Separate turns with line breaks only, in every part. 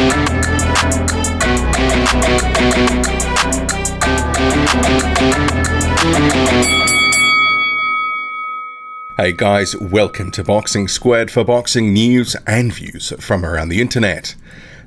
Hey guys, welcome to Boxing Squared for boxing news and views from around the internet.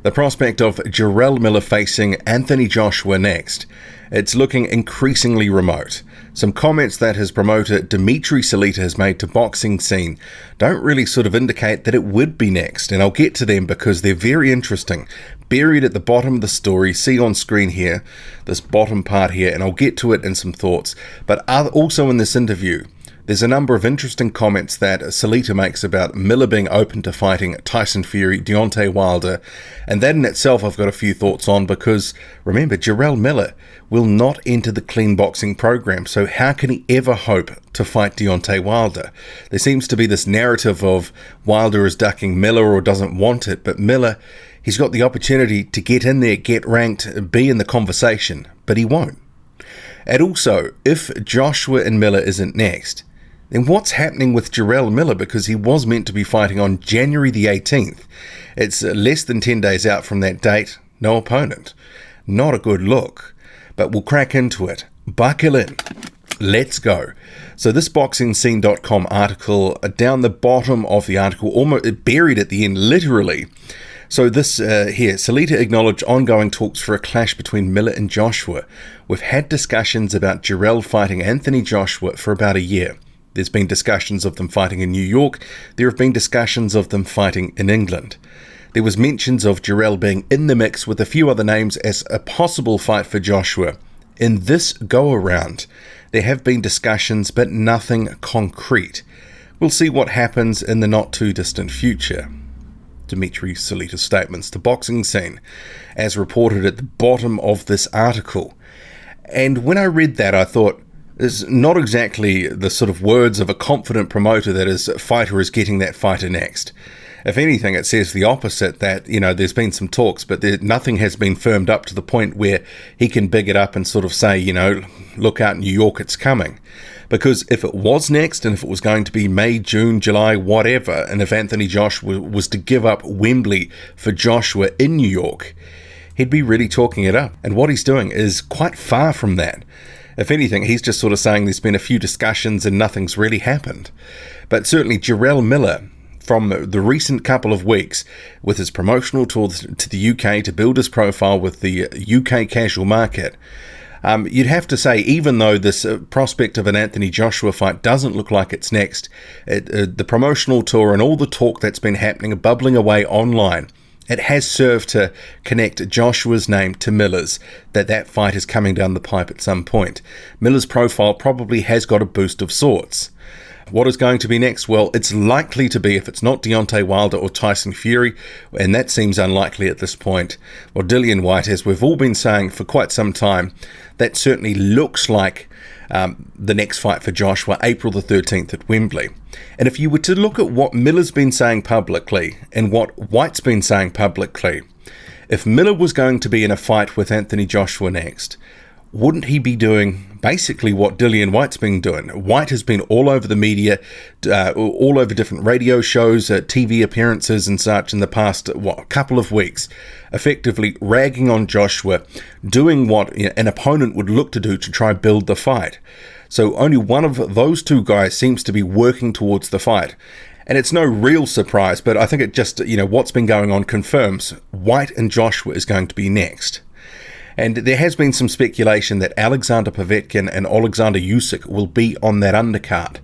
The prospect of Jarrell Miller facing Anthony Joshua next, it's looking increasingly remote. Some comments that his promoter Dmitry Salita has made to Boxing Scene don't really sort of indicate that it would be next, and I'll get to them because they're very interesting. Buried at the bottom of the story, see on screen here, this bottom part here, and I'll get to it in some thoughts. But also in this interview, there's a number of interesting comments that Salita makes about Miller being open to fighting Tyson Fury, Deontay Wilder, and that in itself I've got a few thoughts on because, remember, Jarrell Miller will not enter the clean boxing program, so how can he ever hope to fight Deontay Wilder? There seems to be this narrative of Wilder is ducking Miller or doesn't want it, but Miller, he's got the opportunity to get in there, get ranked, be in the conversation, but he won't. And also, if Joshua and Miller isn't next, then what's happening with Jarrell Miller, because he was meant to be fighting on January the 18th. It's less than 10 days out from that date, no opponent. Not a good look, but we'll crack into it. Buckle in. Let's go. So this BoxingScene.com article, down the bottom of the article, almost buried at the end, literally. So this here, Salita acknowledged ongoing talks for a clash between Miller and Joshua. We've had discussions about Jarrell fighting Anthony Joshua for about a year. There's been discussions of them fighting in New York. There have been discussions of them fighting in England. There was mentions of Jarrell being in the mix with a few other names as a possible fight for Joshua. In this go-around, there have been discussions, but nothing concrete. We'll see what happens in the not-too-distant future. Dmitry Salita's statements to Boxing Scene, as reported at the bottom of this article. And when I read that, I thought, it's not exactly the sort of words of a confident promoter that his fighter is getting that fighter next. If anything, it says the opposite, that, there's been some talks, but nothing has been firmed up to the point where he can big it up and sort of say, look out, New York, it's coming. Because if it was next, and if it was going to be May, June, July, whatever, and if Anthony Joshua was to give up Wembley for Joshua in New York, he'd be really talking it up. And what he's doing is quite far from that. If anything, he's just sort of saying there's been a few discussions and nothing's really happened. But certainly Jarrell Miller, from the recent couple of weeks, with his promotional tour to the UK to build his profile with the UK casual market, you'd have to say, even though this prospect of an Anthony Joshua fight doesn't look like it's next, the promotional tour and all the talk that's been happening, bubbling away online, it has served to connect Joshua's name to Miller's, that fight is coming down the pipe at some point. Miller's profile probably has got a boost of sorts. What is going to be next? Well, it's likely to be, if it's not Deontay Wilder or Tyson Fury, and that seems unlikely at this point, well, Dillian Whyte, as we've all been saying for quite some time, that certainly looks like the next fight for Joshua, April the 13th at Wembley. And if you were to look at what Miller's been saying publicly and what Whyte's been saying publicly, if Miller was going to be in a fight with Anthony Joshua next, wouldn't he be doing basically what Dillian Whyte's been doing? Whyte has been all over the media, all over different radio shows, TV appearances and such in the past, couple of weeks, effectively ragging on Joshua, doing what an opponent would look to do to try build the fight. So only one of those two guys seems to be working towards the fight. And it's no real surprise, but I think it just, what's been going on confirms Whyte and Joshua is going to be next. And there has been some speculation that Alexander Povetkin and Alexander Usyk will be on that undercard.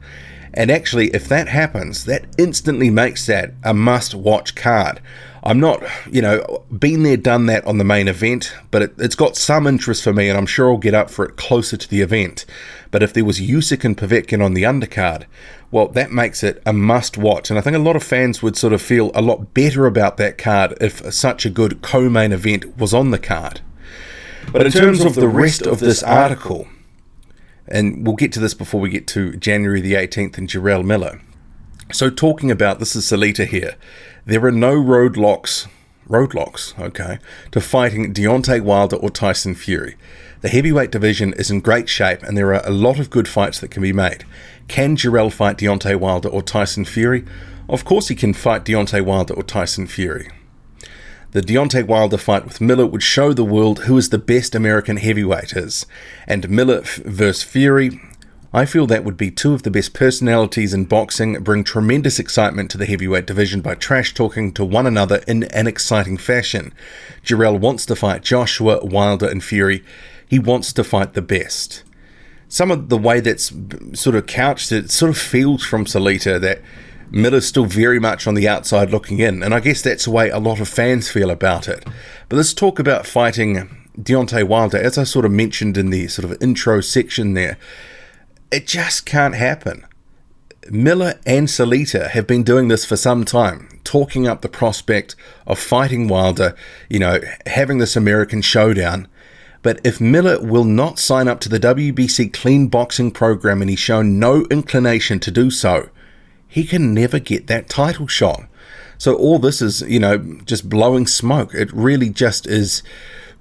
And actually, if that happens, that instantly makes that a must-watch card. I'm not, been there, done that on the main event, but it's got some interest for me, and I'm sure I'll get up for it closer to the event. But if there was Usyk and Povetkin on the undercard, well, that makes it a must-watch. And I think a lot of fans would sort of feel a lot better about that card if such a good co-main event was on the card. But in terms of the rest of this article, and we'll get to this before we get to January the 18th and Jarrell Miller. So talking about, this is Salita here, there are no roadblocks, to fighting Deontay Wilder or Tyson Fury. The heavyweight division is in great shape and there are a lot of good fights that can be made. Can Jarrell fight Deontay Wilder or Tyson Fury? Of course he can fight Deontay Wilder or Tyson Fury. The Deontay Wilder fight with Miller would show the world who is the best American heavyweight is. And Miller vs. Fury, I feel that would be two of the best personalities in boxing, bring tremendous excitement to the heavyweight division by trash-talking to one another in an exciting fashion. Jarrell wants to fight Joshua, Wilder and Fury. He wants to fight the best. Some of the way that's sort of couched, it sort of feels from Salita that Miller's still very much on the outside looking in, and I guess that's the way a lot of fans feel about it. But let's talk about fighting Deontay Wilder. As I sort of mentioned in the sort of intro section there, it just can't happen. Miller and Salita have been doing this for some time, talking up the prospect of fighting Wilder, having this American showdown. But if Miller will not sign up to the WBC clean boxing program and he's shown no inclination to do so, he can never get that title shot. So all this is, just blowing smoke. It really just is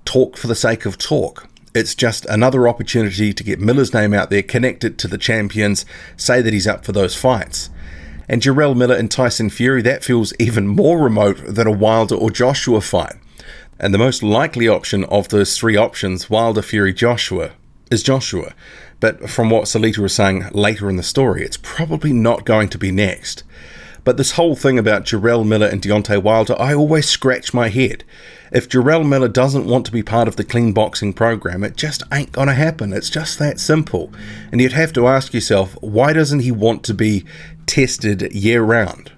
talk for the sake of talk. It's just another opportunity to get Miller's name out there, connect it to the champions, say that he's up for those fights. And Jarrell Miller and Tyson Fury, that feels even more remote than a Wilder or Joshua fight. And the most likely option of those three options, Wilder, Fury, Joshua, is Joshua. But from what Salita was saying later in the story, it's probably not going to be next. But this whole thing about Jarrell Miller and Deontay Wilder, I always scratch my head. If Jarrell Miller doesn't want to be part of the clean boxing program, it just ain't going to happen. It's just that simple. And you'd have to ask yourself, why doesn't he want to be tested year-round?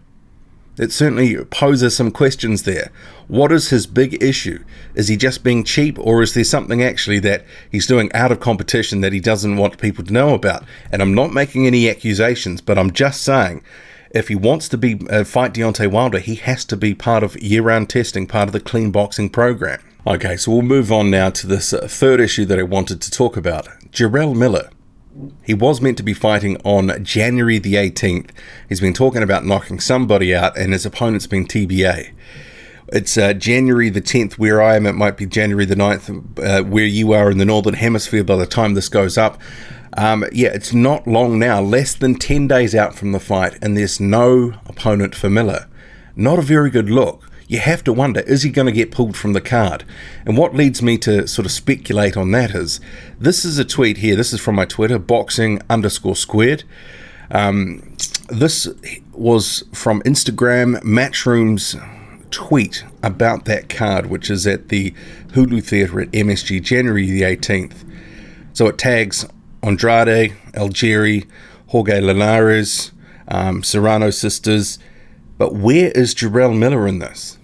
It certainly poses some questions there. What is his big issue? Is he just being cheap, or is there something actually that he's doing out of competition that he doesn't want people to know about? And I'm not making any accusations, but I'm just saying, if he wants to be fight Deontay Wilder, he has to be part of year-round testing, part of the clean boxing program. Okay, so we'll move on now to this third issue that I wanted to talk about. Jarrell Miller. He was meant to be fighting on January the 18th. He's been talking about knocking somebody out, and his opponent's been TBA. It's January the 10th where I am. It might be January the 9th where you are in the Northern Hemisphere by the time this goes up. It's not long now, less than 10 days out from the fight, and there's no opponent for Miller. Not a very good look. You have to wonder, is he going to get pulled from the card? And what leads me to sort of speculate on that is, this is a tweet here, this is from my Twitter, boxing_squared. This was from Instagram, Matchroom's tweet about that card, which is at the Hulu Theatre at MSG, January the 18th. So it tags Andrade, Algieri, Jorge Linares, Serrano sisters. But where is Jarrell Miller in this?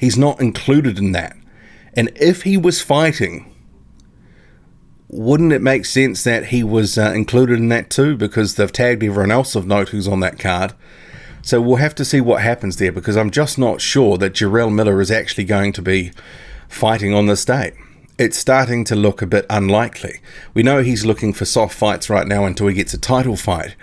He's not included in that. And if he was fighting, wouldn't it make sense that he was included in that too? Because they've tagged everyone else of note who's on that card. So we'll have to see what happens there, because I'm just not sure that Jarrell Miller is actually going to be fighting on this date. It's starting to look a bit unlikely. We know he's looking for soft fights right now until he gets a title fight.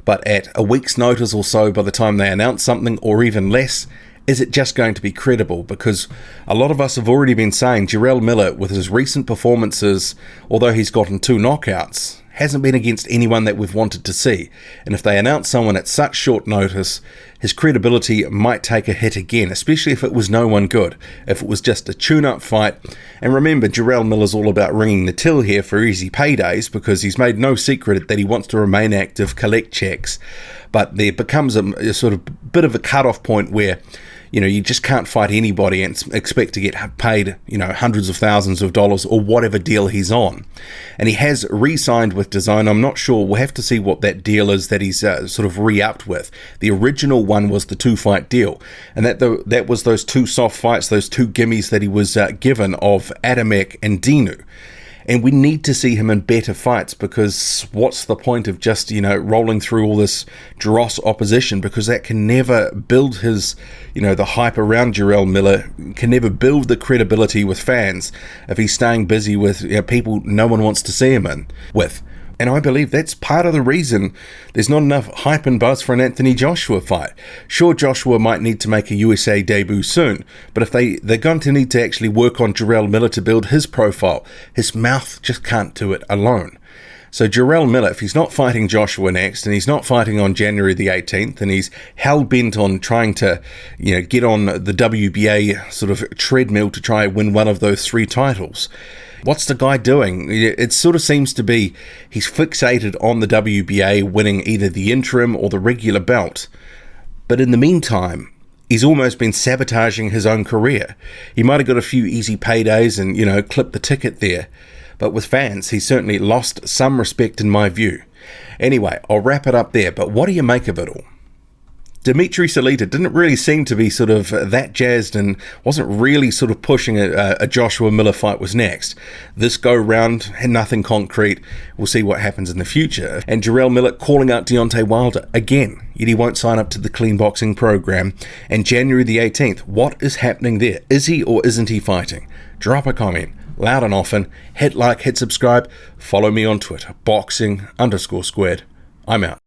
But at a week's notice or so, by the time they announce something, or even less, is it just going to be credible? Because a lot of us have already been saying Jarrell Miller, with his recent performances, although he's gotten 2 knockouts, hasn't been against anyone that we've wanted to see. And if they announce someone at such short notice, his credibility might take a hit again, especially if it was no one good, if it was just a tune-up fight. And remember, Jarrell Miller's all about ringing the till here for easy paydays, because he's made no secret that he wants to remain active, collect checks. But there becomes a sort of bit of a cut-off point where, you just can't fight anybody and expect to get paid, hundreds of thousands of dollars or whatever deal he's on. And he has re-signed with DAZN. I'm not sure. We'll have to see what that deal is that he's sort of re-upped with. The original one was the 2-fight deal. And that was those 2 soft fights, those 2 gimmies that he was given of Adamek and Dinu. And we need to see him in better fights, because what's the point of just, rolling through all this dross opposition, because that can never build his, the hype around Jarrell Miller, can never build the credibility with fans if he's staying busy with people no one wants to see him with. And I believe that's part of the reason there's not enough hype and buzz for an Anthony Joshua fight. Sure, Joshua might need to make a USA debut soon, but if they're going to need to actually work on Jarrell Miller to build his profile, his mouth just can't do it alone. So Jarrell Miller, if he's not fighting Joshua next, and he's not fighting on January the 18th, and he's hell-bent on trying to, get on the WBA sort of treadmill to try and win one of those 3 titles, what's the guy doing? It sort of seems to be he's fixated on the WBA winning either the interim or the regular belt. But in the meantime, he's almost been sabotaging his own career. He might have got a few easy paydays and, clipped the ticket there. But with fans, he's certainly lost some respect in my view. Anyway, I'll wrap it up there, but what do you make of it all? Dmitry Salita didn't really seem to be sort of that jazzed and wasn't really sort of pushing a Joshua Miller fight was next. This go round had nothing concrete. We'll see what happens in the future. And Jarrell Miller calling out Deontay Wilder again, yet he won't sign up to the clean boxing program. And January the 18th, what is happening there? Is he or isn't he fighting? Drop a comment. Loud and often. Hit like, hit subscribe. Follow me on Twitter, boxing_squared. I'm out.